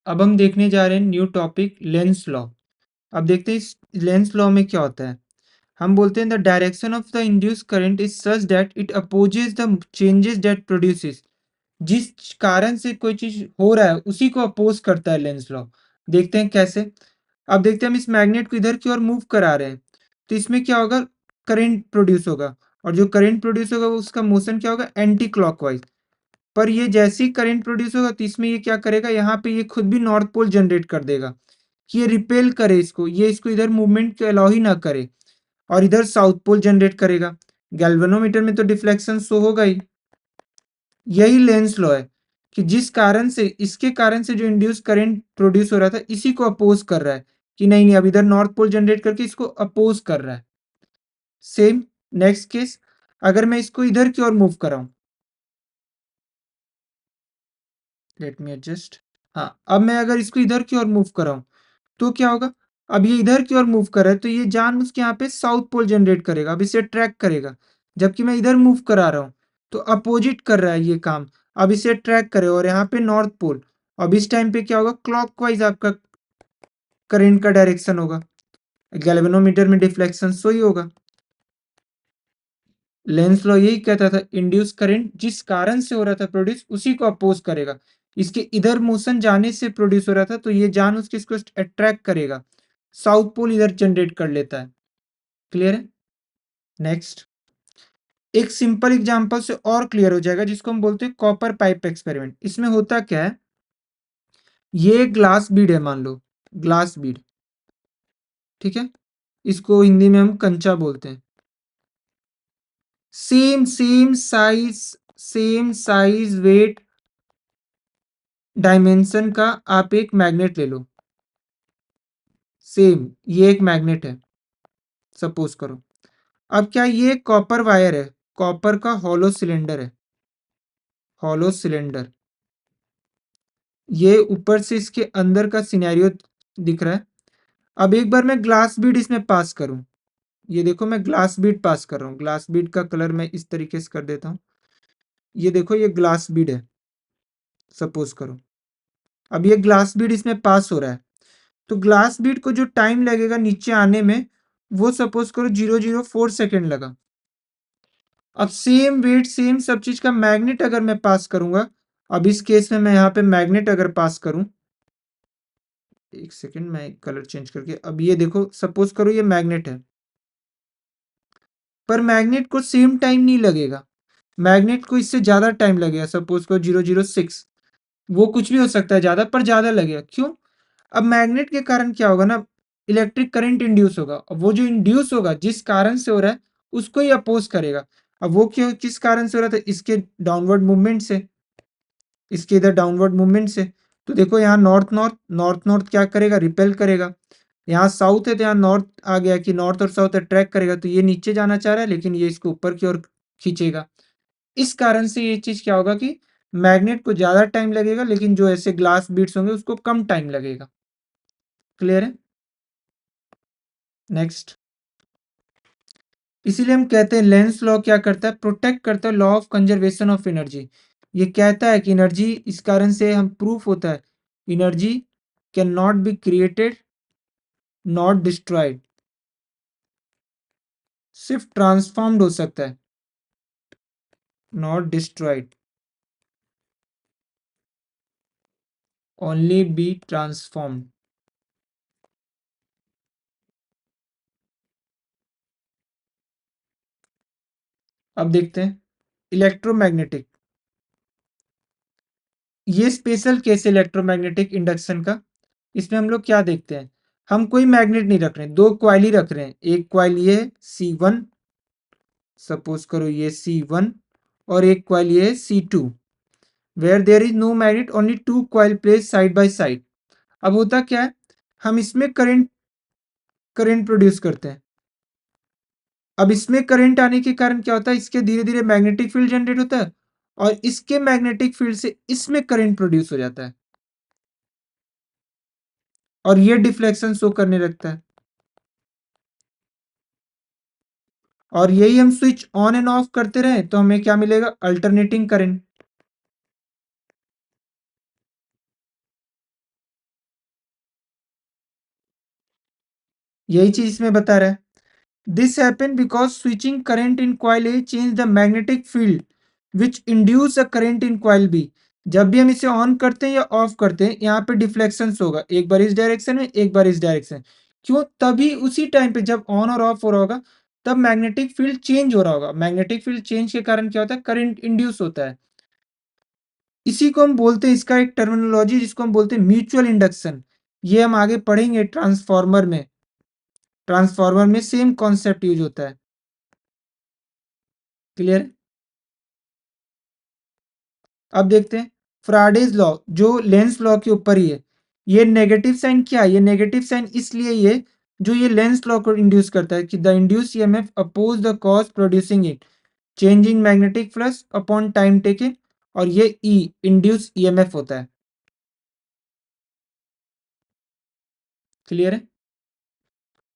अब हम देखने जा रहे हैं न्यू टॉपिक लेंस लॉ। अब देखते हैं इस लेंस लॉ में क्या होता है। हम बोलते हैं the direction of the induce current is such that it opposes the changes that produces. जिस कारण से कोई चीज हो रहा है उसी को अपोज करता है लेंस लॉ। देखते हैं कैसे। अब देखते हैं हम इस मैग्नेट को इधर की ओर मूव करा रहे हैं तो इसमें क्या होगा, करंट प्रोड्यूस होगा और जो करंट प्रोड्यूस होगा वो उसका मोशन क्या होगा, एंटी क्लॉकवाइज। पर ये जैसे ही करंट प्रोड्यूस होगा तो इसमें ये क्या करेगा, यहाँ पे ये खुद भी नॉर्थ पोल जनरेट कर देगा कि ये रिपेल करे इसको, ये इसको इधर मूवमेंट के अलाउ ही ना करे और इधर साउथ पोल जनरेट करेगा। गैल्वेनोमीटर में तो डिफ्लेक्शन शो होगा ही। यही लेंस लॉ है कि जिस कारण से, इसके कारण से जो इंड्यूस करंट प्रोड्यूस हो रहा था इसी को अपोज कर रहा है कि नहीं नहीं अब इधर नॉर्थ पोल जनरेट करके इसको अपोज कर रहा है। सेम नेक्स्ट केस, अगर मैं इसको इधर की ओर मूव कराऊं, लेट मी एडजस्ट। हाँ, अब मैं अगर इसको इधर की ओर मूव कराऊं तो क्या होगा, अब ये इधर की ओर मूव कर रहा है तो ये जानबूझ के यहाँ पे साउथ पोल जनरेट करेगा, अब इसे ट्रैक करेगा। जबकि मैं इधर मूव करा रहा हूँ तो अपोजिट कर रहा है ये काम, अब इसे ट्रैक करे और यहाँ पे नॉर्थ पोल। अब इस टाइम पे क्या होगा, क्लॉकवाइज आपका करंट का डायरेक्शन होगा। गैल्वेनोमीटर में डिफ्लेक्शन सो ही होगा। लेंस लॉ यही कहता था, इंड्यूस करंट जिस कारण से हो रहा था प्रोड्यूस उसी को अपोज करेगा। इसके इधर मोशन जाने से प्रोड्यूस हो रहा था तो ये जान उसके इसको अट्रैक्ट करेगा, साउथ पोल इधर जनरेट कर लेता है। क्लियर है। नेक्स्ट, एक सिंपल एग्जांपल से और क्लियर हो जाएगा जिसको हम बोलते हैं कॉपर पाइप एक्सपेरिमेंट। इसमें होता क्या है, ये ग्लास बीड है, मान लो ग्लास बीड, ठीक है, इसको हिंदी में हम कंचा बोलते हैं। Same same size, same size weight dimension का आप एक मैग्नेट ले लो। सेम ये एक मैग्नेट है सपोज करो। अब क्या ये कॉपर वायर है, कॉपर का हॉलो सिलेंडर है, हॉलो सिलेंडर। ये ऊपर से इसके अंदर का सिनेरियो दिख रहा है। अब एक बार मैं ग्लास बीड इसमें पास करूं, ये देखो मैं ग्लास बीड पास कर रहा हूँ, ग्लास बीड का कलर मैं इस तरीके से कर देता हूँ। ये देखो ये ग्लास बीड है सपोज करो। अब ये ग्लास बीड इसमें पास हो रहा है तो ग्लास बीड को जो टाइम लगेगा नीचे आने में वो सपोज करो 0.004 सेकेंड लगा। अब सेम वेट सेम सब चीज का मैग्नेट अगर मैं पास करूंगा, अब इस केस में मैं यहाँ पे मैग्नेट अगर पास करूं, एक सेकेंड मैं कलर चेंज करके, अब ये देखो सपोज करो ये मैग्नेट है, पर मैग्नेट को सेम टाइम नहीं लगेगा, मैग्नेट को इससे ज्यादा टाइम लगेगा, सपोज करो 0.06। वो कुछ भी हो सकता है ज्यादा, पर ज्यादा लगेगा क्यों, अब मैग्नेट के कारण क्या होगा ना, इलेक्ट्रिक करंट इंड्यूस होगा और वो जो इंड्यूस होगा जिस कारण से हो रहा है उसको ही अपोज करेगा। अब वो क्यों, किस कारण से हो रहा था, इसके डाउनवर्ड मूवमेंट से, इसके इधर डाउनवर्ड मूवमेंट से। तो देखो यहाँ नॉर्थ नॉर्थ, नॉर्थ नॉर्थ क्या करेगा, रिपेल करेगा। यहाँ साउथ है तो यहाँ नॉर्थ आ गया कि नॉर्थ और साउथ अट्रैक्ट करेगा, तो ये नीचे जाना चाह रहा है लेकिन ये इसको ऊपर की ओर खींचेगा। इस कारण से ये चीज क्या होगा कि मैग्नेट को ज्यादा टाइम लगेगा लेकिन जो ऐसे ग्लास बीट्स होंगे उसको कम टाइम लगेगा। क्लियर है। नेक्स्ट, इसीलिए हम कहते हैं लेंस लॉ क्या करता है, प्रोटेक्ट करता है law of conservation of energy. ये कहता है कि एनर्जी, इस कारण से हम प्रूफ होता है energy can not be created not destroyed, सिर्फ ट्रांसफॉर्म्ड हो सकता है, not destroyed, only be transformed. अब देखते हैं इलेक्ट्रोमैग्नेटिक, ये स्पेशल केस इलेक्ट्रोमैग्नेटिक इंडक्शन का। इसमें हम लोग क्या देखते हैं, हम कोई मैग्नेट नहीं रख रहे हैं, दो क्वाइल ही रख रहे हैं। एक क्वाइल ये है C1, सपोज करो ये C1, और एक क्वाइल ये है C2, where there is no magnet, only two coil place side by side. अब होता क्या है, हम इसमें करंट करंट प्रोड्यूस करते हैं। अब इसमें करंट आने के कारण क्या होता है, इसके धीरे धीरे मैग्नेटिक फील्ड जनरेट होता है और इसके मैग्नेटिक फील्ड से इसमें करंट प्रोड्यूस हो जाता है और ये डिफ्लेक्शन शो करने लगता है। और यही हम स्विच ऑन एंड ऑफ करते रहे तो हमें क्या मिलेगा, अल्टरनेटिंग करंट। यही चीज इसमें बता रहा है। This happen because switching current in coil A change the magnetic field which induce a current in coil B. जब भी हम इसे ऑन करते हैं या ऑफ करते हैं, यहाँ पे डिफ्लेक्शन होगा, एक बार इस डायरेक्शन में, एक बार इस डायरेक्शन। क्यों? तभी उसी टाइम पे जब ऑन और ऑफ हो रहा होगा, तब मैग्नेटिक फील्ड चेंज हो रहा होगा। मैग्नेटिक फील्ड चेंज के कारण क्या होता है? करंट इंड्यूस होता है। इसी को हम बोलते हैं, इसका एक टर्मिनोलॉजी जिसको हम बोलते हैं म्यूचुअल इंडक्शन। ये हम आगे पढ़ेंगे ट्रांसफॉर्मर में। ट्रांसफॉर्मर में सेम कॉन्सेप्ट यूज होता है। क्लियर? अब देखते हैं फ्राडेज लॉ, जो लेंस लॉ के ऊपर ही है। ये नेगेटिव साइन क्या है? ये नेगेटिव साइन इसलिए ये जो ये लेंस लॉ को इंड्यूस करता है कि the induce EMF oppose the cause producing it, changing magnetic flux upon time taken. और ये ई इंड्यूस ईएमएफ होता है। क्लियर है?